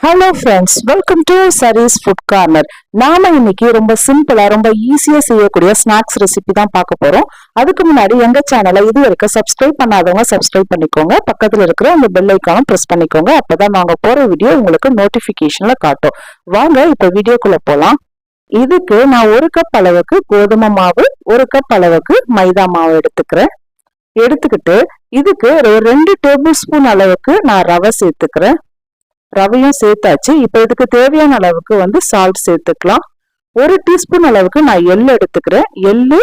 Hello friends, welcome to சரீஸ் food corner. நாம இன்னைக்கு ரொம்ப சிம்பிளா ரொம்ப ஈஸியா செய்யக்கூடிய ஸ்நாக்ஸ் ரெசிபி தான் பார்க்க போறோம். அதுக்கு முன்னாடி எங்க சேனலை இது வரைக்கும் சப்ஸ்கிரைப் பண்ணாதவங்க சப்ஸ்கிரைப் பண்ணிக்கோங்க. பக்கத்துல இருக்கிற அந்த பெல் ஐக்கானும் பிரஸ் பண்ணிக்கோங்க. அப்பதான் நாங்க போற வீடியோ உங்களுக்கு நோட்டிபிகேஷன்ல காட்டும். வாங்க இப்ப வீடியோக்குள்ள போலாம். இதுக்கு நான் 1 கப் அளவுக்கு கோதுமை மாவு, 1 கப் அளவுக்கு மைதா மாவு எடுத்துக்கிட்டு இதுக்கு 2 டேபிள் ஸ்பூன் அளவுக்கு நான் ரவை சேர்த்துக்கிறேன். ரவையும் சேர்த்தாச்சு. இப்ப இதுக்கு தேவையான அளவுக்கு சால்ட் சேர்த்துக்கலாம். 1 டீஸ்பூன் அளவுக்கு நான் எள்ளு எடுத்துக்கிறேன். எள்ளு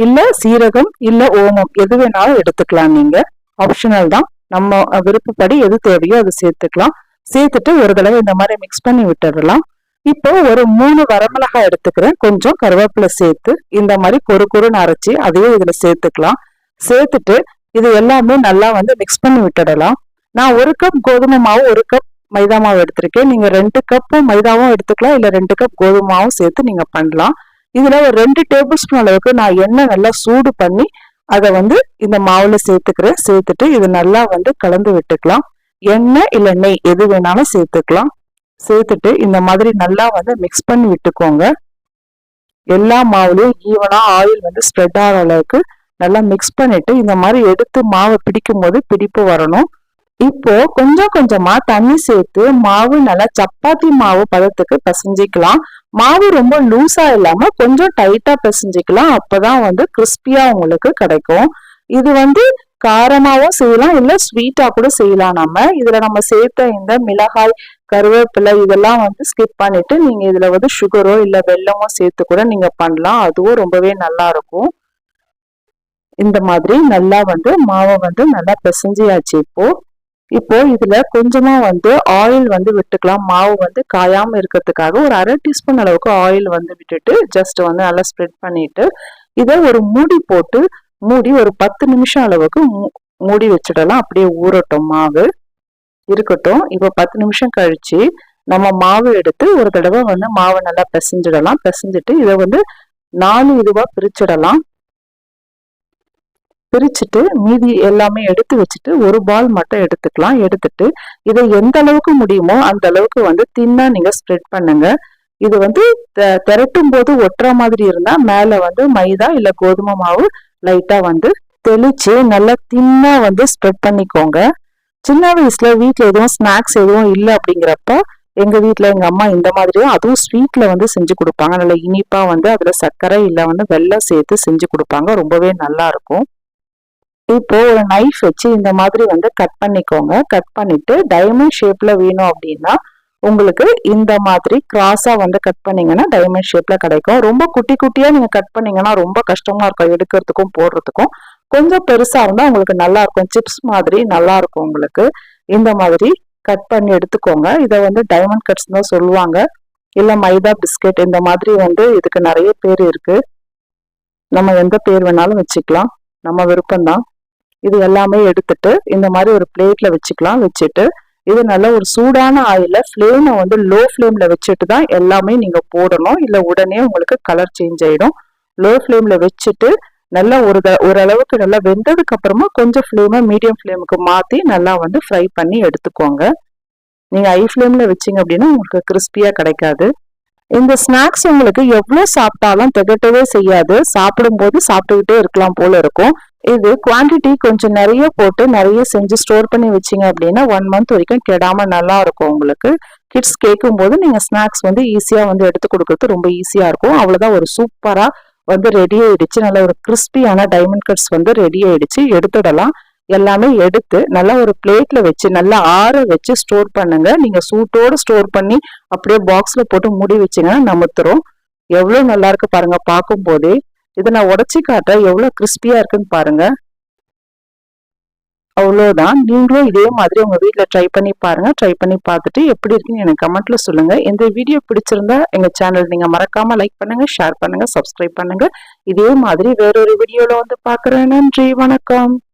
இல்ல சீரகம் இல்ல ஓமம் எது வேணாலும் எடுத்துக்கலாம். நீங்க ஆப்ஷனல் தான். நம்ம விருப்பப்படி எது தேவையோ அது சேர்த்துக்கலாம். சேர்த்துட்டு ஒரு தடவை இந்த மாதிரி மிக்ஸ் பண்ணி விட்டுடலாம். இப்போ ஒரு 3 வரமிளகாய் எடுத்துக்கிறேன். கொஞ்சம் கருவேப்பிலை சேர்த்து இந்த மாதிரி கொருன்னு அரைச்சி அதையும் இதுல சேர்த்துக்கலாம். சேர்த்துட்டு இது எல்லாமே நல்லா மிக்ஸ் பண்ணி விட்டுடலாம். நான் 1 கப் கோதுமை மாவு 1 கப் மைதா மாவு எடுத்திருக்கேன். நீங்க 2 கப் மைதாவும் எடுத்துக்கலாம், இல்ல 2 கப் கோதுமை மாவும் சேர்த்து நீங்க பண்ணலாம். இதுல ஒரு 2 டேபிள் ஸ்பூன் அளவுக்கு நான் எண்ணெய் நல்லா சூடு பண்ணி அதை இந்த மாவுல சேர்த்துக்கிறேன். சேர்த்துட்டு இது நல்லா கலந்து விட்டுக்கலாம். எண்ணெய் இல்ல நெய் எது வேணாலும் சேர்த்துக்கலாம். சேர்த்துட்டு இந்த மாதிரி நல்லா மிக்ஸ் பண்ணி விட்டுக்கோங்க. எல்லா மாவுலயும் ஈவனா ஆயில் ஸ்ப்ரெட் ஆகிற அளவுக்கு நல்லா மிக்ஸ் பண்ணிட்டு இந்த மாதிரி எடுத்து மாவை பிடிக்கும் போது பிடிப்பு வரணும். இப்போ கொஞ்சம் கொஞ்சமா தண்ணி சேர்த்து மாவு நல்லா சப்பாத்தி மாவு பதத்துக்கு பிசைஞ்சிக்கலாம். மாவு ரொம்ப லூஸா இல்லாம கொஞ்சம் டைட்டா பிசைஞ்சிக்கலாம். அப்பதான் கிறிஸ்பியா உங்களுக்கு கிடைக்கும். இது காரமாவும் செய்யலாம், இல்ல ஸ்வீட்டா கூட செய்யலாம். நம்ம சேர்த்த இந்த மிளகாய், கருவேப்பிலை இதெல்லாம் ஸ்கிப் பண்ணிட்டு நீங்க இதுல சுகரோ இல்ல வெல்லமோ சேர்த்து கூட நீங்க பண்ணலாம். அதுவும் ரொம்பவே நல்லா இருக்கும். இந்த மாதிரி நல்லா மாவை நல்லா பிசைஞ்சியாச்சு. இப்போ இதுல கொஞ்சமா ஆயில் விட்டுக்கலாம். மாவு காயாம இருக்கிறதுக்காக ஒரு 1/2 டீஸ்பூன் அளவுக்கு ஆயில் விட்டுட்டு ஜஸ்ட் நல்லா ஸ்ப்ரெட் பண்ணிட்டு இதை ஒரு மூடி போட்டு மூடி ஒரு 10 நிமிஷம் அளவுக்கு மூடி வச்சிடலாம். அப்படியே ஊறட்டும், மாவு இருக்கட்டும். இப்போ 10 நிமிஷம் கழிச்சு நம்ம மாவு எடுத்து ஒரு தடவை மாவை நல்லா பிசைஞ்சிடலாம். பிசைஞ்சிட்டு இதை 4 இதுவா பிரிச்சிடலாம். பிரிச்சுட்டு மீதி எல்லாமே எடுத்து வச்சுட்டு ஒரு பால் மட்டும் எடுத்துக்கலாம். எடுத்துட்டு இதை எந்த அளவுக்கு முடியுமோ அந்த அளவுக்கு தின்னா நீங்க ஸ்ப்ரெட் பண்ணுங்க. இது திரட்டும் போது ஒட்டுற மாதிரி இருந்தா மேல மைதா இல்ல கோதுமை மாவு லைட்டா தெளிச்சு நல்லா தின்னா ஸ்ப்ரெட் பண்ணிக்கோங்க. சின்ன வயசுல வீட்டுல எதுவும் ஸ்நாக்ஸ் எதுவும் இல்லை அப்படிங்கிறப்ப எங்க வீட்டுல எங்க அம்மா இந்த மாதிரியும் அதுவும் ஸ்வீட்ல செஞ்சு கொடுப்பாங்க. நல்லா இனிப்பா அதுல சர்க்கரை இல்ல வெல்லம் சேர்த்து செஞ்சு கொடுப்பாங்க. ரொம்பவே நல்லா இருக்கும். இப்போ ஒரு நைஃப் வச்சு இந்த மாதிரி கட் பண்ணிக்கோங்க. கட் பண்ணிட்டு டைமண்ட் ஷேப்ல வேணும் அப்படின்னா உங்களுக்கு இந்த மாதிரி கிராஸா கட் பண்ணீங்கன்னா டைமண்ட் ஷேப்ல கிடைக்கும். ரொம்ப குட்டி குட்டியா நீங்க கட் பண்ணீங்கன்னா ரொம்ப கஷ்டமா இருக்கும் எடுக்கிறதுக்கும் போடுறதுக்கும். கொஞ்சம் பெருசா இருந்தா உங்களுக்கு நல்லா இருக்கும். சிப்ஸ் மாதிரி நல்லா இருக்கும் உங்களுக்கு. இந்த மாதிரி கட் பண்ணி எடுத்துக்கோங்க. இதை டைமண்ட் கட்ஸ் தான் சொல்லுவாங்க, இல்ல மைதா பிஸ்கெட். இந்த மாதிரி இதுக்கு நிறைய பேர் இருக்கு. நம்ம எந்த பேர் வேணாலும் வச்சுக்கலாம், நம்ம விருப்பம்தான். இது எல்லாமே எடுத்துட்டு இந்த மாதிரி ஒரு பிளேட்ல வச்சுக்கலாம். வச்சுட்டு இது நல்ல ஒரு சூடான ஆயில ஃப்ளேமை லோ ஃப்ளேம்ல வச்சுட்டு தான் எல்லாமே நீங்க போடணும். இல்ல உடனே உங்களுக்கு கலர் சேஞ்ச் ஆயிடும். லோ ஃப்ளேம்ல வச்சுட்டு நல்லா ஓரளவுக்கு நல்லா வெந்ததுக்கு அப்புறமா கொஞ்சம் ஃப்ளேமை மீடியம் ஃப்ளேமுக்கு மாத்தி நல்லா ஃப்ரை பண்ணி எடுத்துக்கோங்க. நீங்க ஹை ஃப்ளேம்ல வச்சீங்க அப்படின்னா உங்களுக்கு கிறிஸ்பியா கிடைக்காது. இந்த ஸ்நாக்ஸ் உங்களுக்கு எவ்வளவு சாப்பிட்டாலும் திகட்டவே செய்யாது. சாப்பிடும் போது சாப்பிட்டுக்கிட்டே இருக்கலாம் போல இருக்கும். இது குவான்டிட்டி கொஞ்சம் நிறைய போட்டு நிறைய செஞ்சு ஸ்டோர் பண்ணி வச்சீங்க அப்படின்னா 1 மந்த் வரைக்கும் கெடாம நல்லா இருக்கும் உங்களுக்கு. கிட்ஸ் கேட்கும் போது நீங்க ஸ்நாக்ஸ் ஈஸியா எடுத்து கொடுக்கறது ரொம்ப ஈஸியா இருக்கும். அவ்வளவுதான், ஒரு சூப்பரா ரெடி ஆயிடுச்சு. நல்ல ஒரு கிறிஸ்பியான டைமண்ட் கட்ஸ் ரெடி ஆயிடுச்சு. எடுத்துடலாம். எல்லாமே எடுத்து நல்லா ஒரு பிளேட்ல வச்சு நல்லா ஆற வச்சு ஸ்டோர் பண்ணுங்க. நீங்க சூட்டோட ஸ்டோர் பண்ணி அப்படியே பாக்ஸ்ல போட்டு மூடி வச்சீங்கன்னா நமுத்துரும். எவ்வளவு நல்லா இருக்கு பாருங்க பார்க்கும் போதே. இதை நான் உடைச்சி காட்டுறேன் எவ்வளவு கிறிஸ்பியா இருக்குன்னு பாருங்க. அவ்வளவுதான். நீங்களும் இதே மாதிரி உங்க வீட்டுல ட்ரை பண்ணி பாருங்க. ட்ரை பண்ணி பார்த்துட்டு எப்படி இருக்குன்னு எனக்கு கமெண்ட்ல சொல்லுங்க. இந்த வீடியோ பிடிச்சிருந்தா எங்க சேனல் நீங்க மறக்காம லைக் பண்ணுங்க, ஷேர் பண்ணுங்க, சப்ஸ்கிரைப் பண்ணுங்க. இதே மாதிரி வேறொரு வீடியோல பாக்குறேன். நன்றி, வணக்கம்.